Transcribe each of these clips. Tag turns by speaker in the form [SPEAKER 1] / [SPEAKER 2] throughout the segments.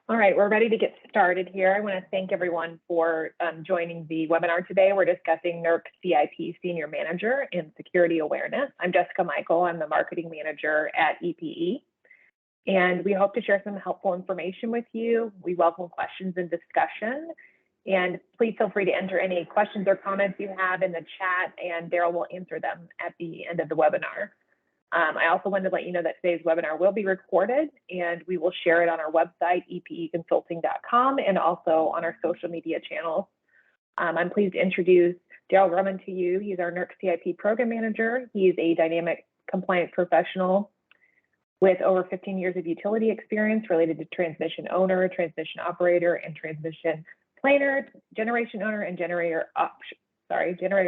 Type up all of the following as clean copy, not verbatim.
[SPEAKER 1] All right, we're ready to get started here. I want to thank everyone for joining the webinar today. We're discussing NERC CIP Senior Manager in Security Awareness. I'm Jessica Michael. I'm the Marketing Manager at EPE. And we hope to share some helpful information with you. We welcome questions and discussion. And please feel free to enter any questions or comments you have in the chat, and Daryl will answer them at the end of the webinar. I also wanted to let you know that today's webinar will be recorded, and we will share it on our website, epeconsulting.com, and also on our social media channels. I'm pleased to introduce Daryl Grumman to you. He's our NERC CIP Program Manager. He's a dynamic compliance professional with over 15 years of utility experience related to transmission owner, transmission operator, and transmission planer, generation owner, and generator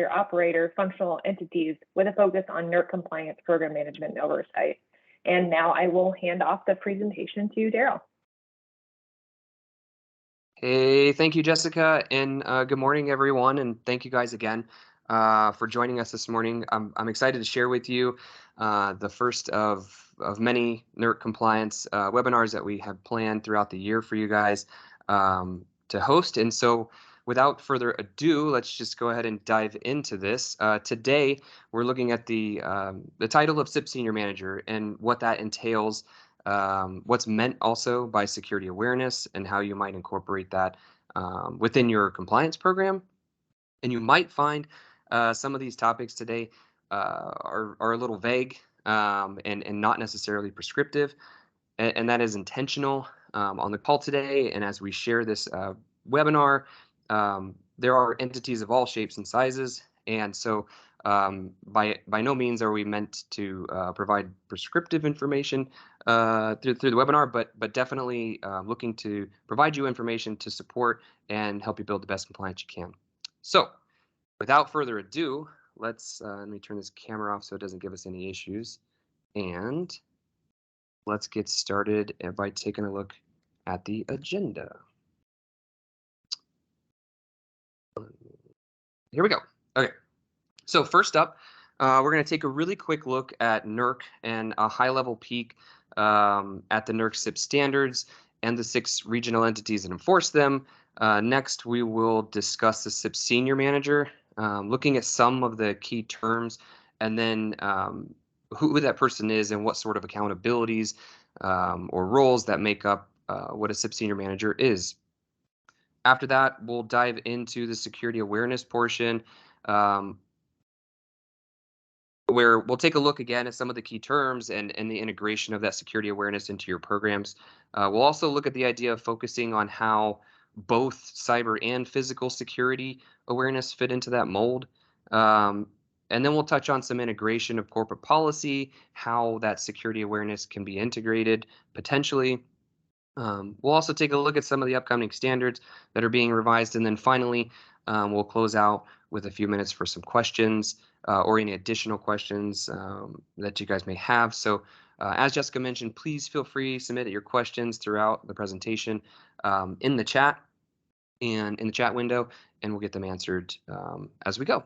[SPEAKER 1] operator functional entities with a focus on NERC compliance, program management, and oversight. And now I will hand off the presentation to Daryl.
[SPEAKER 2] Hey, thank you, Jessica, and good morning, everyone, and thank you guys again for joining us this morning. I'm excited to share with you the first of many NERC compliance webinars that we have planned throughout the year for you guys to host. And so without further ado, let's just go ahead and dive into this. Today, we're looking at the title of CIP Senior Manager and what that entails, what's meant also by security awareness, and how you might incorporate that within your compliance program. And you might find some of these topics today are a little vague and not necessarily prescriptive, and that is intentional. On the call today, and as we share this webinar, there are entities of all shapes and sizes, and so by no means are we meant to provide prescriptive information through the webinar, but definitely looking to provide you information to support and help you build the best compliance you can. So without further ado, let me turn this camera off so it doesn't give us any issues, and let's get started by taking a look at the agenda. Here we go. Okay, so first up, we're going to take a really quick look at NERC and a high-level peek at the NERC CIP standards and the 6 regional entities that enforce them. Next, we will discuss the CIP Senior Manager, looking at some of the key terms, and then who that person is and what sort of accountabilities or roles that make up what a CIP Senior Manager is. After that, we'll dive into the security awareness portion, where we'll take a look again at some of the key terms and the integration of that security awareness into your programs. We'll also look at the idea of focusing on how both cyber and physical security awareness fit into that mold. And then we'll touch on some integration of corporate policy, how that security awareness can be integrated potentially. We'll also take a look at some of the upcoming standards that are being revised, and then finally, we'll close out with a few minutes for some questions or any additional questions that you guys may have. So as Jessica mentioned, please feel free to submit your questions throughout the presentation in the chat and in the chat window, and we'll get them answered as we go.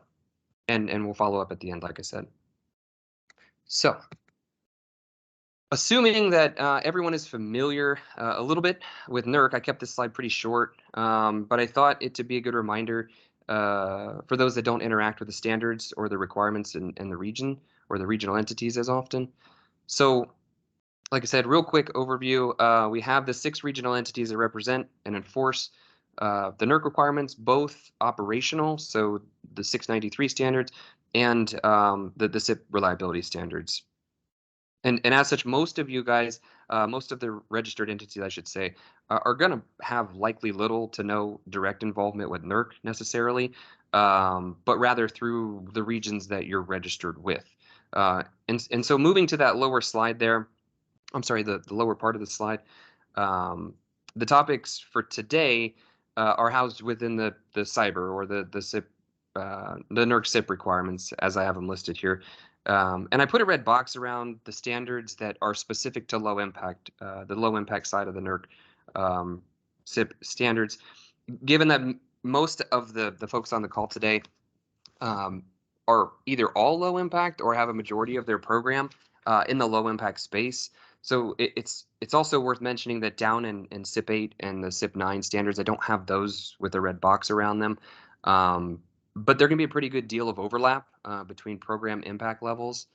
[SPEAKER 2] And we'll follow up at the end, like I said. So assuming that everyone is familiar a little bit with NERC, I kept this slide pretty short, but I thought it to be a good reminder for those that don't interact with the standards or the requirements in the region or the regional entities as often. So like I said, real quick overview, we have the 6 regional entities that represent and enforce the NERC requirements, both operational, so the 693 standards, and the CIP reliability standards. And as such, most of you guys, most of the registered entities, I should say, are going to have likely little to no direct involvement with NERC necessarily, but rather through the regions that you're registered with. And so moving to that lower slide there, I'm sorry, the lower part of the slide, the topics for today are housed within the cyber or the CIP, the NERC CIP requirements as I have them listed here. And I put a red box around the standards that are specific to low impact, the low impact side of the NERC CIP standards. Given that most of the folks on the call today are either all low impact or have a majority of their program in the low impact space, So it's also worth mentioning that down in CIP-8 and the CIP-9 standards, I don't have those with a red box around them. But there can be a pretty good deal of overlap between program impact levels.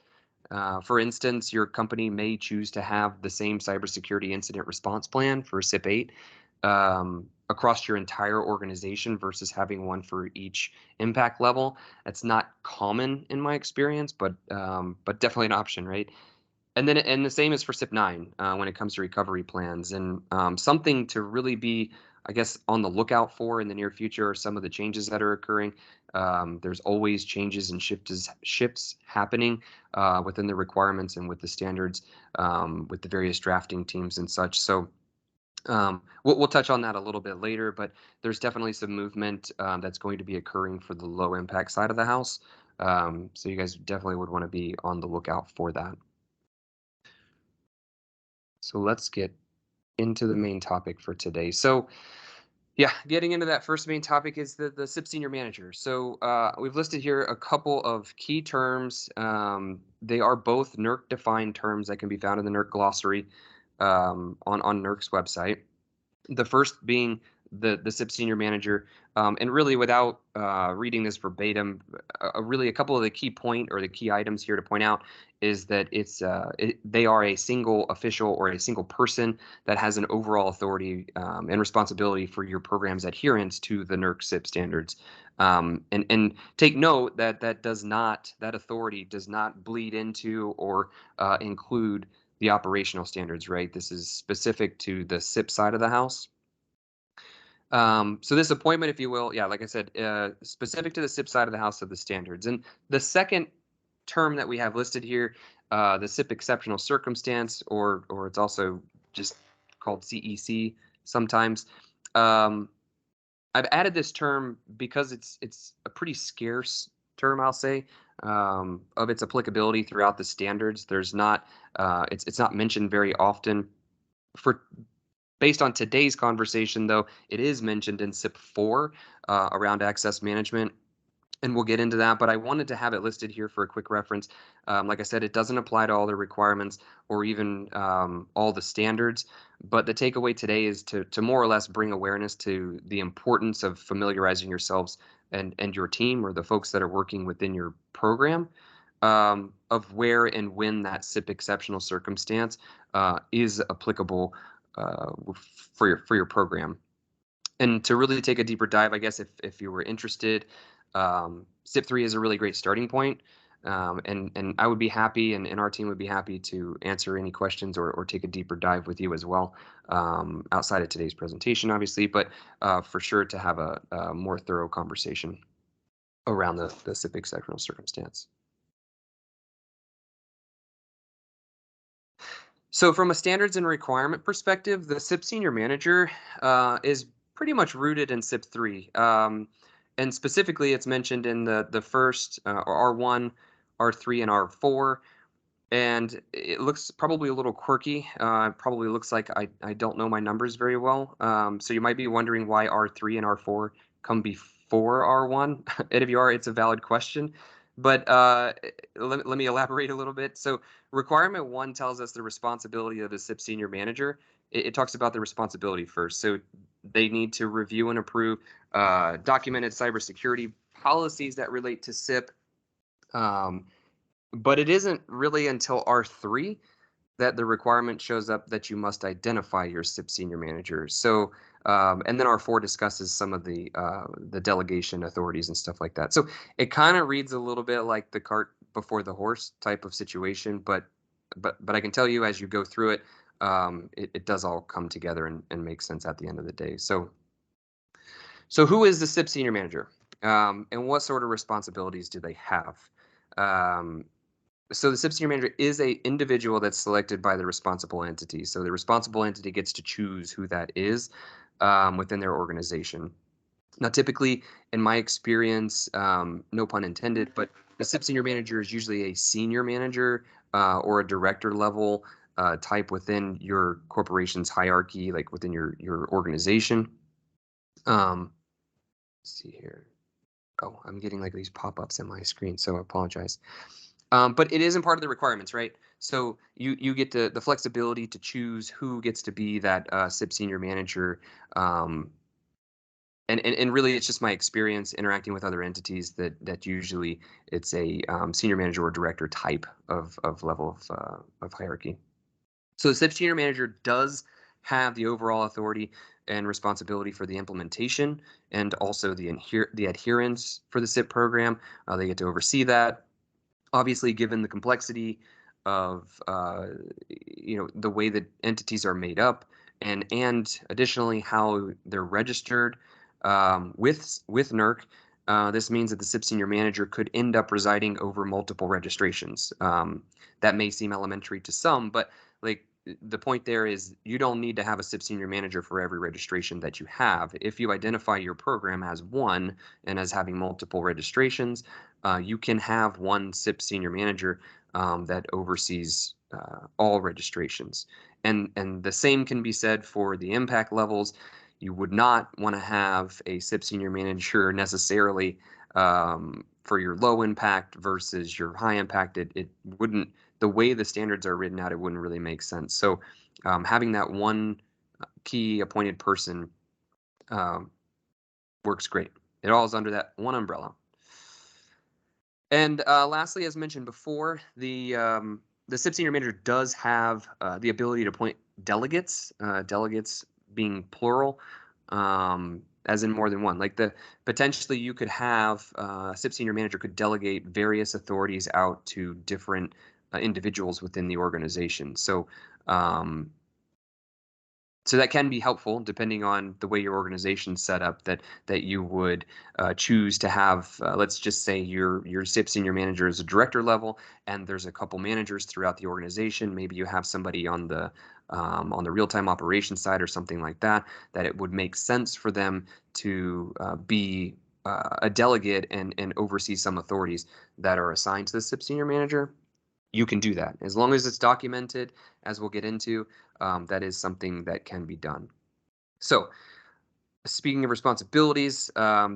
[SPEAKER 2] For instance, your company may choose to have the same cybersecurity incident response plan for CIP-8 across your entire organization versus having one for each impact level. That's not common in my experience, but definitely an option, right? And the same is for CIP-9 when it comes to recovery plans. And something to really be, I guess, on the lookout for in the near future are some of the changes that are occurring. There's always changes and shifts happening within the requirements and with the standards, with the various drafting teams and such. So we'll touch on that a little bit later, but there's definitely some movement that's going to be occurring for the low impact side of the house. So you guys definitely would want to be on the lookout for that. So let's get into the main topic for today. So yeah, getting into that first main topic is the CIP Senior Manager. So we've listed here a couple of key terms. They are both NERC defined terms that can be found in the NERC glossary on NERC's website. The first being the CIP Senior Manager, and really without reading this verbatim, really a couple of the key items here to point out is that they are a single official or a single person that has an overall authority and responsibility for your program's adherence to the NERC CIP standards. And take note that that authority does not bleed into or include the operational standards, right? This is specific to the CIP side of the house. So this appointment, if you will, yeah, like I said, specific to the CIP side of the house of the standards. And the second term that we have listed here, the CIP exceptional circumstance, or it's also just called CEC sometimes. I've added this term because it's a pretty scarce term, I'll say, of its applicability throughout the standards. There's not, it's not mentioned very often. Based on today's conversation, though, it is mentioned in CIP-4 around access management, and we'll get into that, but I wanted to have it listed here for a quick reference. Like I said, it doesn't apply to all the requirements or even all the standards, but the takeaway today is to more or less bring awareness to the importance of familiarizing yourselves and your team or the folks that are working within your program of where and when that CIP exceptional circumstance is applicable for your program. And to really take a deeper dive, I guess if you were interested, CIP-3 is a really great starting point. And I would be happy, and our team would be happy to answer any questions or take a deeper dive with you as well, outside of today's presentation, obviously, but for sure to have a more thorough conversation around the CIP exceptional circumstance. So from a standards and requirement perspective, the CIP Senior Manager is pretty much rooted in CIP-3. And specifically, it's mentioned in the first R1, R3, and R4. And it looks probably a little quirky. Probably looks like I don't know my numbers very well. So you might be wondering why R3 and R4 come before R1. And if you are, it's a valid question. But let me elaborate a little bit. So requirement 1 tells us the responsibility of the CIP Senior Manager. It talks about the responsibility first. So they need to review and approve documented cybersecurity policies that relate to CIP. But it isn't really until R3 that the requirement shows up that you must identify your CIP Senior Manager. So, and then R4 discusses some of the delegation authorities and stuff like that. So it kind of reads a little bit like the cart before the horse type of situation, but I can tell you as you go through it, it does all come together and make sense at the end of the day. So who is the CIP Senior Manager, and what sort of responsibilities do they have? So the CIP Senior Manager is a individual that's selected by the responsible entity. So the responsible entity gets to choose who that is within their organization. Now, typically, in my experience, no pun intended, but the CIP Senior Manager is usually a senior manager or a director level type within your corporation's hierarchy, like within your organization. Let's see here. Oh, I'm getting like these pop-ups in my screen, so I apologize. But it isn't part of the requirements, right? So you get the flexibility to choose who gets to be that CIP Senior Manager. And really, it's just my experience interacting with other entities that usually it's a senior manager or director type of level of hierarchy. So the CIP Senior Manager does have the overall authority and responsibility for the implementation and also the adherence for the CIP program. They get to oversee that. Obviously, given the complexity of the way that entities are made up, and additionally how they're registered with NERC, this means that the CIP Senior Manager could end up residing over multiple registrations. That may seem elementary to some, but like the point there is you don't need to have a CIP Senior Manager for every registration that you have. If you identify your program as one and as having multiple registrations, you can have one CIP Senior Manager that oversees all registrations. And the same can be said for the impact levels. You would not want to have a CIP Senior Manager necessarily for your low impact versus your high impact. It wouldn't, the way the standards are written out, it wouldn't really make sense. So having that one key appointed person works great. It all is under that one umbrella. And lastly, as mentioned before, the CIP Senior Manager does have the ability to appoint delegates, delegates being plural, as in more than one. Like potentially you could have a CIP Senior Manager could delegate various authorities out to different individuals within the organization. So that can be helpful depending on the way your organization's set up, that you would choose to have, let's just say your CIP Senior Manager is a director level and there's a couple managers throughout the organization. Maybe you have somebody on the real-time operations side or something like that it would make sense for them to be a delegate and oversee some authorities that are assigned to the CIP Senior Manager. You can do that as long as it's documented, as we'll get into. That is something that can be done. So, speaking of responsibilities,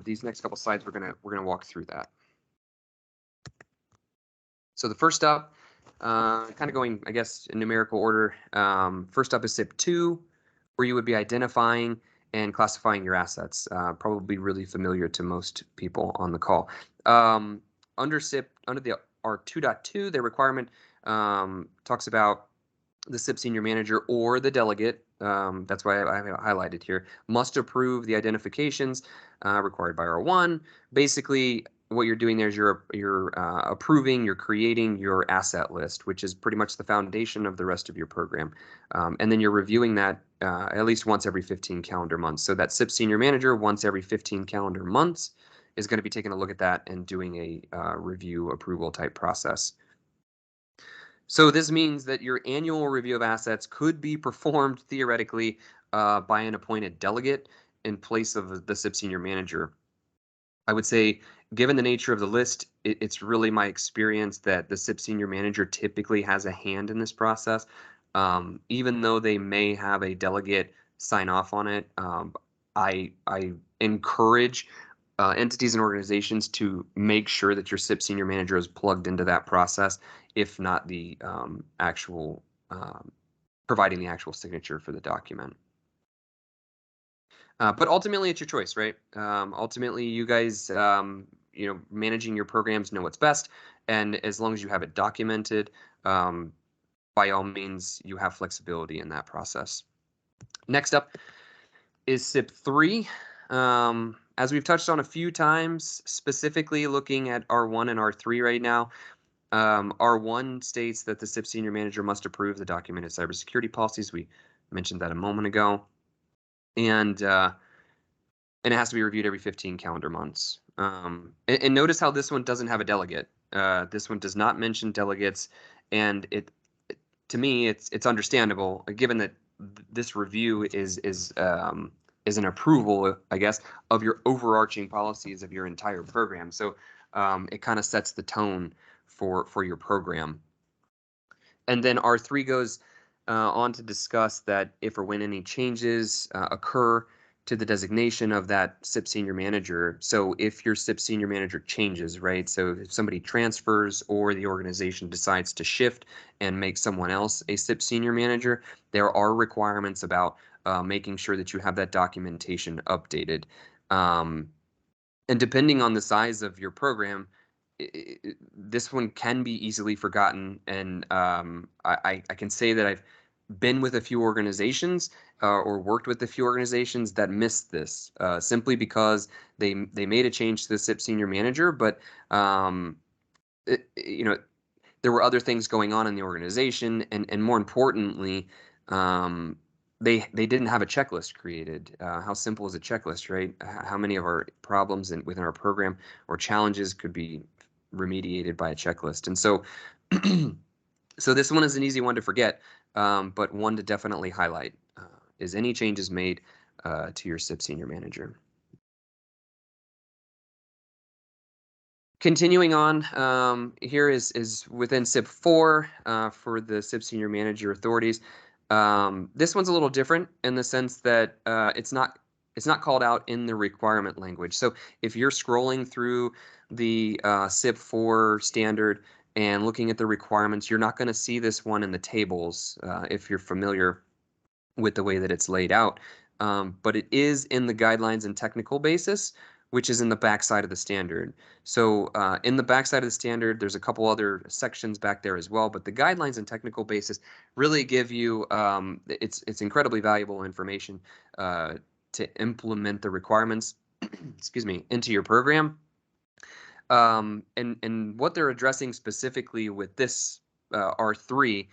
[SPEAKER 2] these next couple slides we're gonna walk through that. So the first up, kind of going, I guess, in numerical order. First up is CIP-2, where you would be identifying and classifying your assets. Probably really familiar to most people on the call. Under CIP, under the R2.2, the requirement talks about the CIP Senior Manager or the delegate, that's why I highlighted here, must approve the identifications required by R1. Basically, what you're doing there is you're approving, you're creating your asset list, which is pretty much the foundation of the rest of your program. And then you're reviewing that at least once every 15 calendar months. So that CIP Senior Manager, once every 15 calendar months, is going to be taking a look at that and doing a review approval type process. So this means that your annual review of assets could be performed theoretically by an appointed delegate in place of the CIP Senior Manager. I would say, given the nature of the list, it's really my experience that the CIP Senior Manager typically has a hand in this process. Even though they may have a delegate sign off on it, I encourage entities and organizations to make sure that your CIP Senior Manager is plugged into that process, if not the actual providing the actual signature for the document. But ultimately, it's your choice, right? Ultimately, you guys, managing your programs know what's best, and as long as you have it documented, by all means, you have flexibility in that process. Next up is CIP-3. As we've touched on a few times, specifically looking at R1 and R3 right now, R1 states that the CIP Senior Manager must approve the documented cybersecurity policies. We mentioned that a moment ago. And it has to be reviewed every 15 calendar months. And notice how this one doesn't have a delegate. This one does not mention delegates, and to me, it's understandable given that this review is an approval, I guess, of your overarching policies of your entire program. So it kind of sets the tone for your program. And then R3 goes on to discuss that if or when any changes occur to the designation of that CIP Senior Manager. So if your CIP Senior Manager changes, right? So if somebody transfers or the organization decides to shift and make someone else a CIP Senior Manager, there are requirements about making sure that you have that documentation updated. And depending on the size of your program, this one can be easily forgotten. And I can say that I've been with a few organizations or worked with a few organizations that missed this simply because they made a change to the CIP Senior Manager, but you know, there were other things going on in the organization, and more importantly, they didn't have a checklist created. How simple is a checklist, right? How many of our problems within our program or challenges could be remediated by a checklist? And so, so this one is an easy one to forget, but one to definitely highlight is any changes made to your CIP Senior Manager. Continuing on, here is within CIP-4 for the CIP Senior Manager authorities. This one's a little different in the sense that it's not called out in the requirement language. So if you're scrolling through the CIP-4 standard and looking at the requirements, you're not going to see this one in the tables if you're familiar with the way that it's laid out. But it is in the guidelines and technical basis, which is in the backside of the standard. So in the backside of the standard, there's a couple other sections back there as well, but the guidelines and technical basis really give you, it's incredibly valuable information to implement the requirements, excuse me, into your program. And what they're addressing specifically with this R3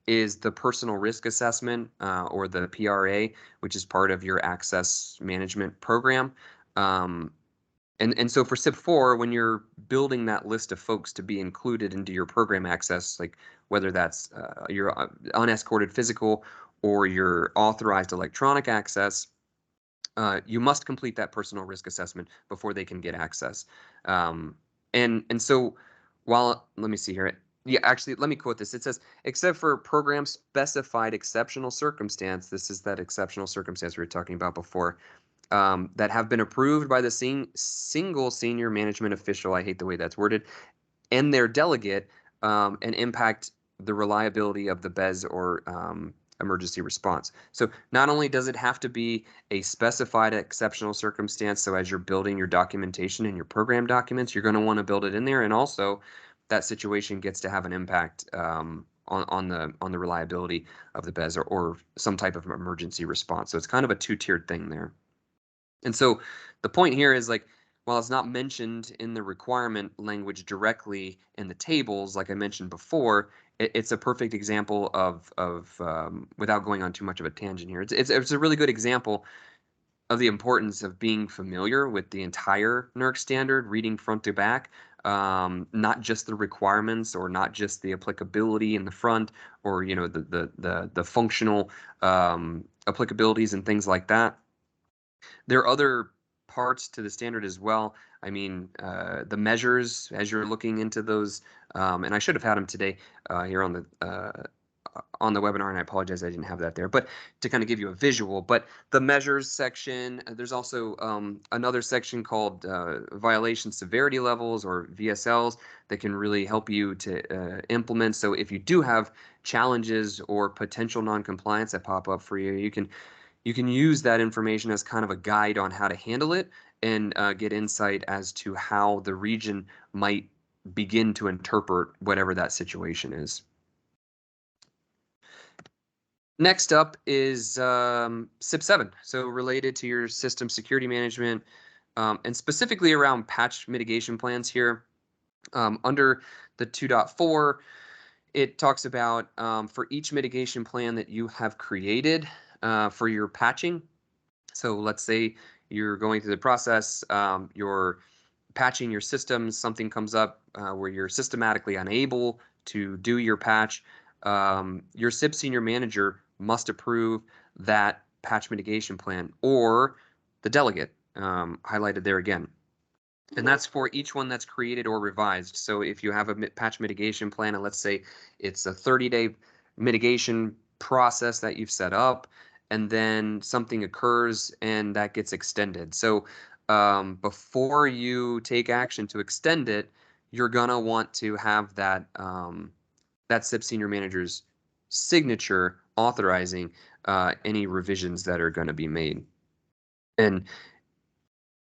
[SPEAKER 2] is the personal risk assessment or the PRA, which is part of your access management program. And so for CIP-4, when you're building that list of folks to be included into your program access, like whether that's your unescorted physical or your authorized electronic access, you must complete that personal risk assessment before they can get access. And so while, let me see here. Yeah, actually, let me quote this. It says, except for program specified exceptional circumstance, this is that exceptional circumstance we were talking about before, that have been approved by the single senior management official, I hate the way that's worded, and their delegate, and impact the reliability of the BES or emergency response. So not only does it have to be a specified exceptional circumstance, so as you're building your documentation and your program documents, you're going to want to build it in there, and also that situation gets to have an impact on the reliability of the BES or some type of emergency response. So it's kind of a two-tiered thing there. And so the point here is, like, while it's not mentioned in the requirement language directly in the tables, like I mentioned before, it's a perfect example of without going on too much of a tangent here, it's a really good example of the importance of being familiar with the entire NERC standard, reading front to back, not just the requirements or not just the applicability in the front, or the functional applicabilities and things like that. There are other parts to the standard as well. I mean, the measures, as you're looking into those, and I should have had them today here on the webinar, and I apologize I didn't have that there, but to kind of give you a visual. But the measures section, there's also another section called violation severity levels, or VSLs, that can really help you to implement. So if you do have challenges or potential non-compliance that pop up for you, you can use that information as kind of a guide on how to handle it and get insight as to how the region might begin to interpret whatever that situation is. Next up is CIP-7, so related to your system security management, and specifically around patch mitigation plans here. Under the 2.4, it talks about for each mitigation plan that you have created for your patching. So let's say you're going through the process, you're patching your systems, something comes up where you're systematically unable to do your patch. Your CIP Senior Manager must approve that patch mitigation plan, or the delegate, highlighted there again. And that's for each one that's created or revised. So if you have a patch mitigation plan, and let's say it's a 30-day mitigation process that you've set up, and then something occurs and that gets extended. So before you take action to extend it, you're gonna want to have that that CIP Senior Manager's signature authorizing any revisions that are going to be made. And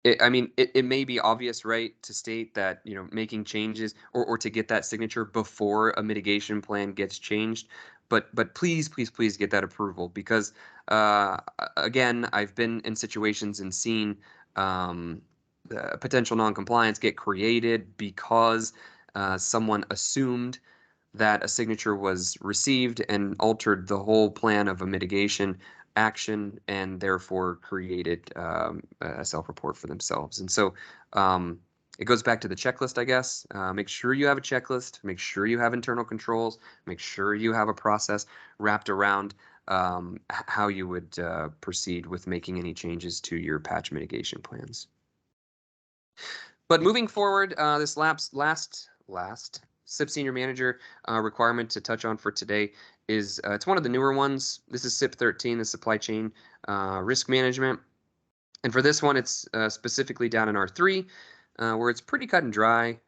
[SPEAKER 2] it may be obvious, right, to state that, making changes or to get that signature before a mitigation plan gets changed. But please, please, please get that approval, because again, I've been in situations and seen potential non-compliance get created because someone assumed that a signature was received and altered the whole plan of a mitigation action, and therefore created a self-report for themselves. And so it goes back to the checklist, I guess. Make sure you have a checklist, make sure you have internal controls, make sure you have a process wrapped around how you would proceed with making any changes to your patch mitigation plans. But moving forward, this last CIP Senior Manager requirement to touch on for today is it's one of the newer ones. This is CIP-003, the Supply Chain Risk Management. And for this one, it's specifically down in R3, where it's pretty cut and dry.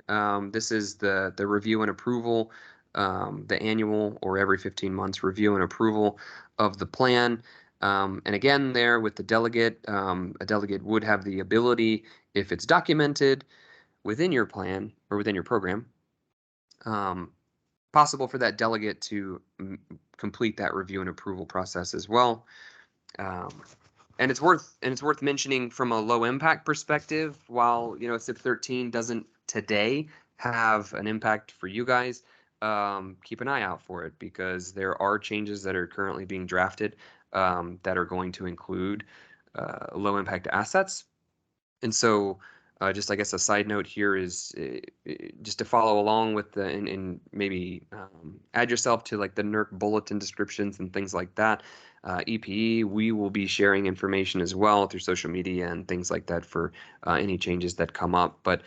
[SPEAKER 2] This is the review and approval, the annual or every 15 months review and approval of the plan. And again, there with the delegate, a delegate would have the ability, if it's documented within your plan or within your program, possible for that delegate to complete that review and approval process as well. And it's worth mentioning from a low impact perspective. While CIP-003 doesn't today have an impact for you guys, keep an eye out for it, because there are changes that are currently being drafted that are going to include low impact assets. And so just, I guess, a side note here is just to follow along with and maybe add yourself to like the NERC bulletin descriptions and things like that. EPE, we will be sharing information as well through social media and things like that for any changes that come up. But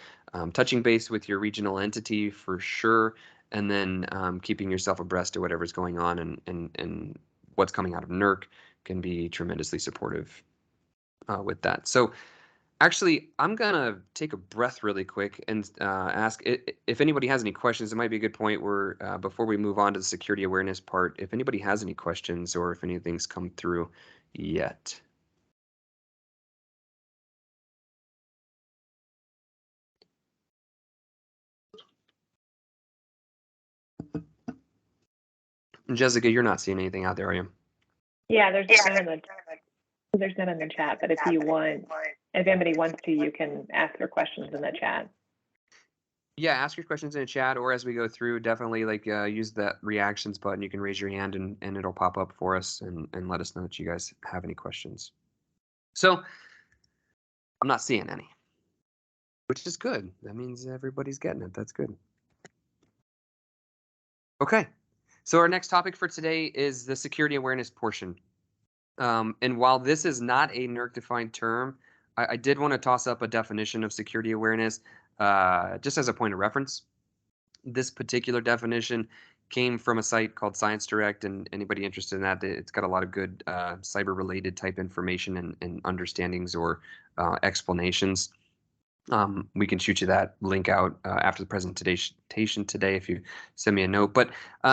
[SPEAKER 2] touching base with your regional entity for sure, and then keeping yourself abreast of whatever's going on and what's coming out of NERC can be tremendously supportive with that. So actually, I'm gonna take a breath really quick and ask if anybody has any questions. It might be a good point where before we move on to the security awareness part, if anybody has any questions or if anything's come through yet. Jessica, you're not seeing anything out there, are you?
[SPEAKER 1] Yeah, there's none in the chat, but if anybody wants to, you can ask their questions in the chat.
[SPEAKER 2] Yeah, ask your questions in the chat, or as we go through, definitely use that reactions button. You can raise your hand and it'll pop up for us and let us know that you guys have any questions. So I'm not seeing any, which is good. That means everybody's getting it. That's good. Okay, so our next topic for today is the security awareness portion. And while this is not a NERC-defined term, I did want to toss up a definition of security awareness just as a point of reference. This particular definition came from a site called Science Direct, and anybody interested in that, it's got a lot of good cyber-related type information and understandings or explanations. We can shoot you that link out after the presentation today if you send me a note. But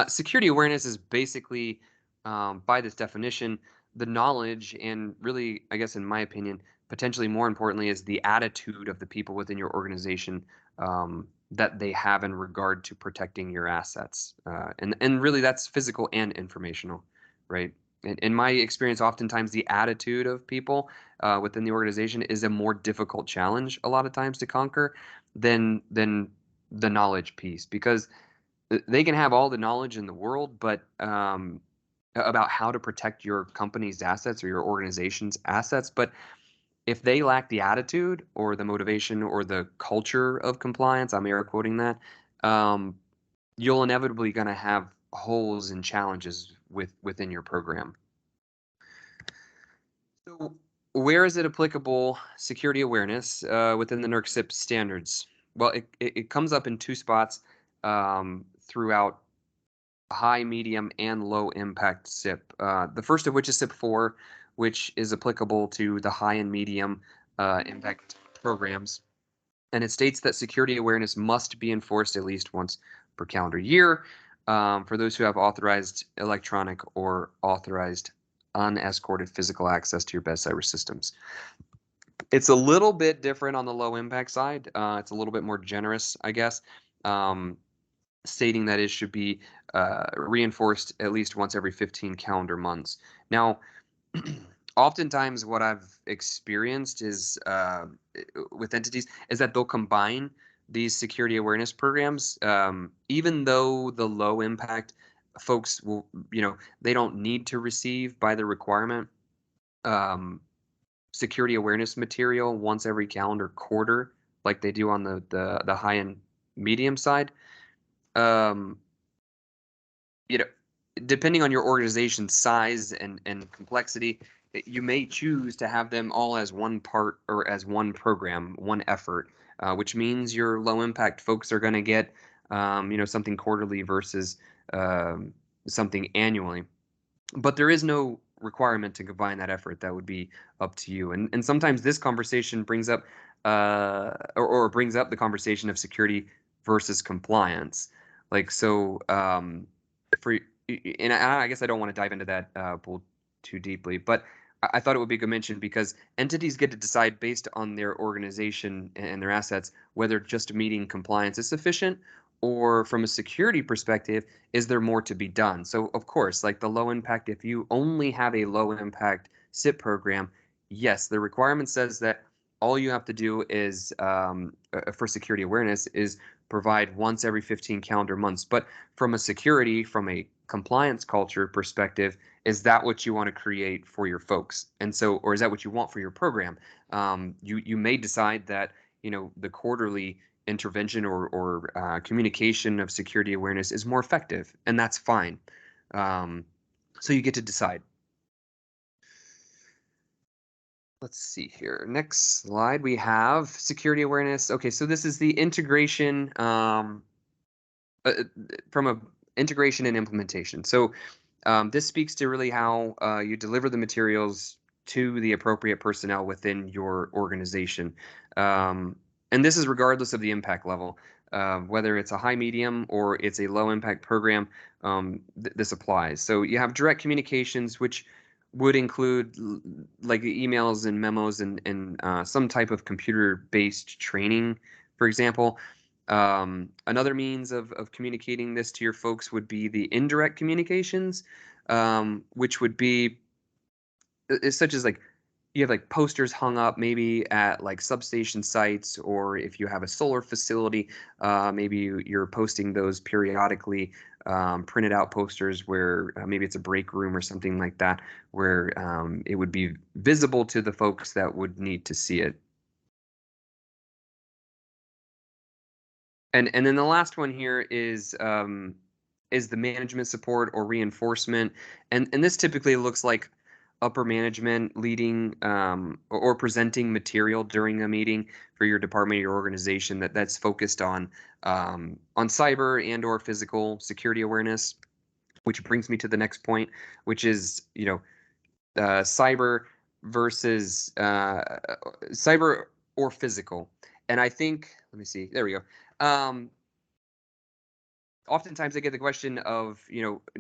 [SPEAKER 2] security awareness is basically, by this definition, the knowledge and really, I guess in my opinion, potentially more importantly, is the attitude of the people within your organization that they have in regard to protecting your assets. And really that's physical and informational, right? In my experience, oftentimes the attitude of people within the organization is a more difficult challenge a lot of times to conquer than the knowledge piece, because they can have all the knowledge in the world, but about how to protect your company's assets or your organization's assets. But if they lack the attitude or the motivation or the culture of compliance, I'm air quoting that, you'll inevitably going to have holes and challenges within your program. So where is it applicable, security awareness, within the NERC CIP standards? Well, it comes up in two spots throughout high, medium, and low impact CIP. The first of which is CIP-4, which is applicable to the high and medium impact programs. And it states that security awareness must be enforced at least once per calendar year for those who have authorized electronic or authorized unescorted physical access to your best cyber systems. It's a little bit different on the low impact side. It's a little bit more generous, I guess, stating that it should be reinforced at least once every 15 calendar months. Now, oftentimes what I've experienced is with entities is that they'll combine these security awareness programs, even though the low impact folks will, they don't need to receive by the requirement security awareness material once every calendar quarter, like they do on the high and medium side. Depending on your organization's size and complexity, you may choose to have them all as one part or as one program, one effort, which means your low impact folks are going to get, something quarterly versus something annually. But there is no requirement to combine that effort. That would be up to you. And sometimes this conversation brings up or brings up the conversation of security versus compliance. Like, so and I guess I don't want to dive into that pool too deeply, but I thought it would be a good mention because entities get to decide based on their organization and their assets whether just meeting compliance is sufficient, or from a security perspective, is there more to be done? So of course, like the low impact, if you only have a low impact CIP program, yes, the requirement says that all you have to do is, for security awareness, is provide once every 15 calendar months. But from a compliance culture perspective, is that what you want to create for your folks? And so, or is that what you want for your program? You may decide that, the quarterly intervention or communication of security awareness is more effective, and that's fine. So you get to decide. Let's see here. Next slide, we have security awareness. Okay, so this is the integration from a integration and implementation. So this speaks to really how you deliver the materials to the appropriate personnel within your organization. And this is regardless of the impact level, whether it's a high, medium, or it's a low impact program, this applies. So you have direct communications, which would include like emails and memos and some type of computer-based training, for example. Another means of communicating this to your folks would be the indirect communications, which would be such as like you have like posters hung up maybe at like substation sites, or if you have a solar facility, maybe you're posting those periodically, printed out posters where maybe it's a break room or something like that, where it would be visible to the folks that would need to see it. And then the last one here is the management support or reinforcement, and this typically looks like upper management leading or presenting material during a meeting for your department or your organization that's focused on cyber and or physical security awareness, which brings me to the next point, which is cyber versus cyber or physical. And I think, let me see, there we go. Oftentimes I get the question of,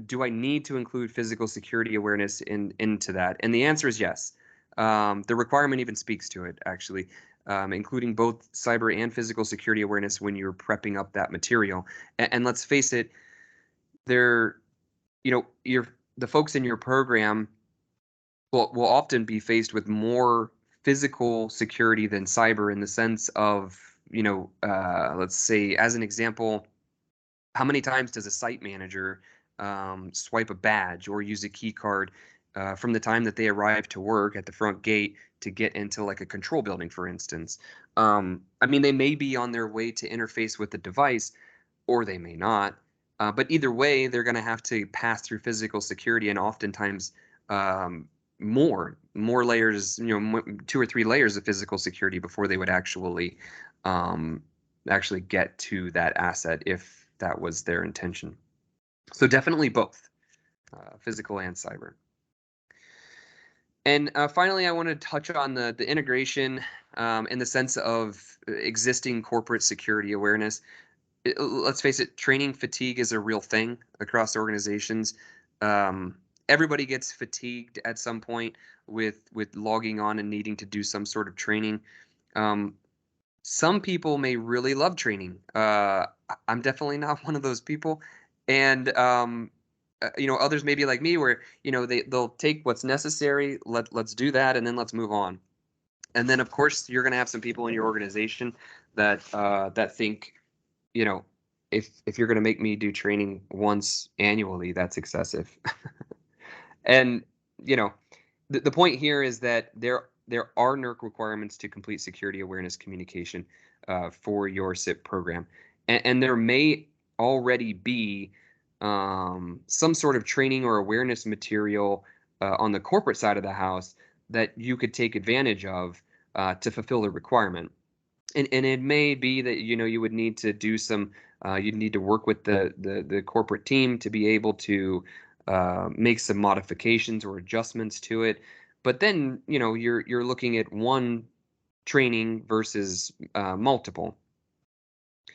[SPEAKER 2] do I need to include physical security awareness into that? And the answer is yes. The requirement even speaks to it, actually, including both cyber and physical security awareness when you're prepping up that material. And let's face it, the folks in your program will often be faced with more physical security than cyber, in the sense of, let's say, as an example, how many times does a site manager swipe a badge or use a key card from the time that they arrive to work at the front gate to get into like a control building, for instance? I mean, they may be on their way to interface with the device, or they may not. But either way, they're going to have to pass through physical security, and oftentimes more layers, 2 or 3 layers of physical security before they would actually get to that asset, if that was their intention. So definitely both, physical and cyber. And finally, I want to touch on the integration in the sense of existing corporate security awareness. Let's face it, training fatigue is a real thing across organizations. Everybody gets fatigued at some point with logging on and needing to do some sort of training. Some people may really love training. I'm definitely not one of those people, and others may be like me, where they'll take what's necessary. Let's do that, and then let's move on. And then, of course, you're going to have some people in your organization that think, if you're going to make me do training once annually, that's excessive. And the point here is that there are NERC requirements to complete security awareness communication for your CIP program, and there may already be some sort of training or awareness material on the corporate side of the house that you could take advantage of to fulfill the requirement. And it may be that you would need to do some you'd need to work with the corporate team to be able to make some modifications or adjustments to it. But then you're looking at one training versus multiple.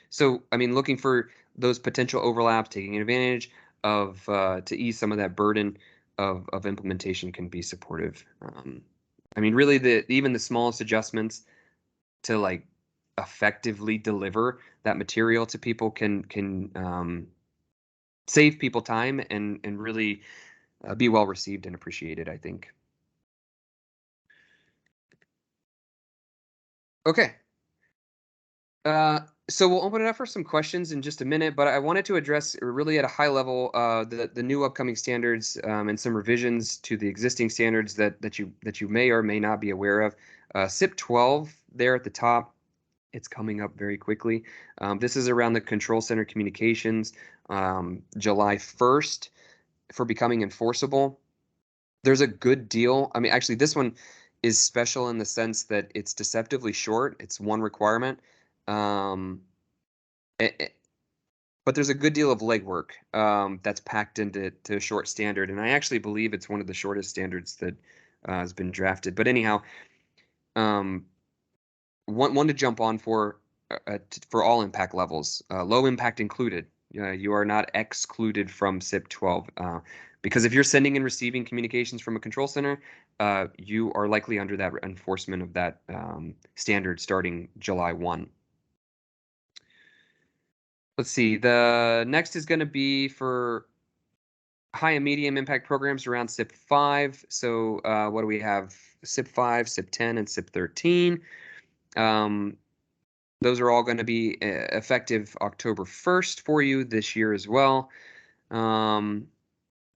[SPEAKER 2] So I mean, looking for those potential overlaps, taking advantage of to ease some of that burden of implementation can be supportive. I mean, really, even the smallest adjustments to like effectively deliver that material to people can save people time and really be well received and appreciated, I think. Okay. So we'll open it up for some questions in just a minute, but I wanted to address really at a high level the new upcoming standards and some revisions to the existing standards that you may or may not be aware of. CIP-12 there at the top. It's coming up very quickly. This is around the control center communications, July 1st for becoming enforceable. There's a good deal. I mean, actually, this one is special in the sense that it's deceptively short. It's one requirement. But there's a good deal of legwork that's packed into a short standard. And I actually believe it's one of the shortest standards that has been drafted. But anyhow, one to jump on for all impact levels, low impact included. You are not excluded from CIP-12 because if you're sending and receiving communications from a control center, you are likely under that enforcement of that standard starting July 1. Let's see. The next is going to be for high and medium impact programs around CIP-5. So what do we have? CIP-5, CIP-10, and CIP-13. Those are all going to be effective October 1st for you this year as well. And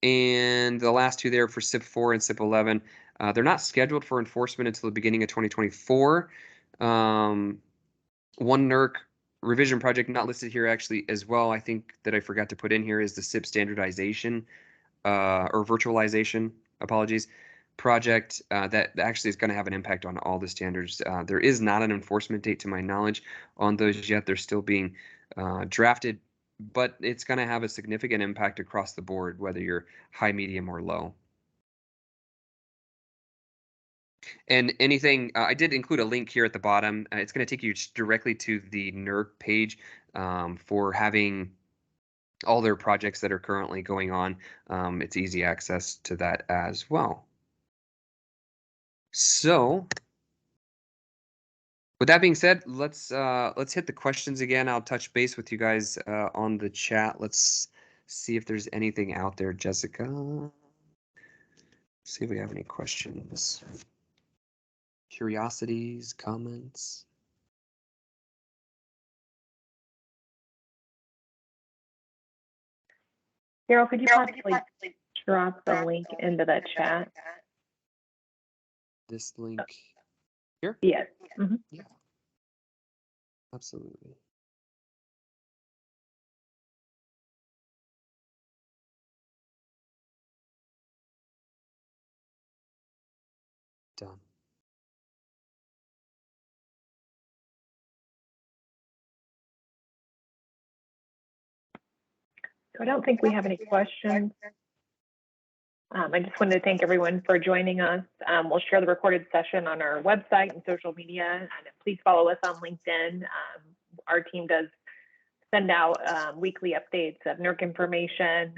[SPEAKER 2] the last two there for CIP-4 and CIP-11, they're not scheduled for enforcement until the beginning of 2024. One NERC revision project not listed here actually as well, I think that I forgot to put in here, is the CIP standardization or virtualization, apologies, project that actually is going to have an impact on all the standards. There is not an enforcement date to my knowledge on those yet. They're still being drafted, but it's going to have a significant impact across the board, whether you're high, medium, or low. And anything, I did include a link here at the bottom. It's going to take you directly to the NERC page for having all their projects that are currently going on. It's easy access to that as well. So with that being said, let's hit the questions again. I'll touch base with you guys on the chat. Let's see if there's anything out there, Jessica. See if we have any questions, curiosities, comments.
[SPEAKER 1] Carol, could you possibly drop the link into the chat?
[SPEAKER 2] This link here?
[SPEAKER 1] Yes. Mm-hmm.
[SPEAKER 2] Yeah, absolutely. Done.
[SPEAKER 1] So I don't think we have any questions. I just wanted to thank everyone for joining us. We'll share the recorded session on our website and social media, and please follow us on LinkedIn. Our team does send out weekly updates of NERC information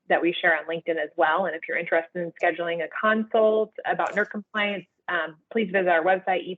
[SPEAKER 1] that we share on LinkedIn as well. And if you're interested in scheduling a consult about NERC compliance, please visit our website,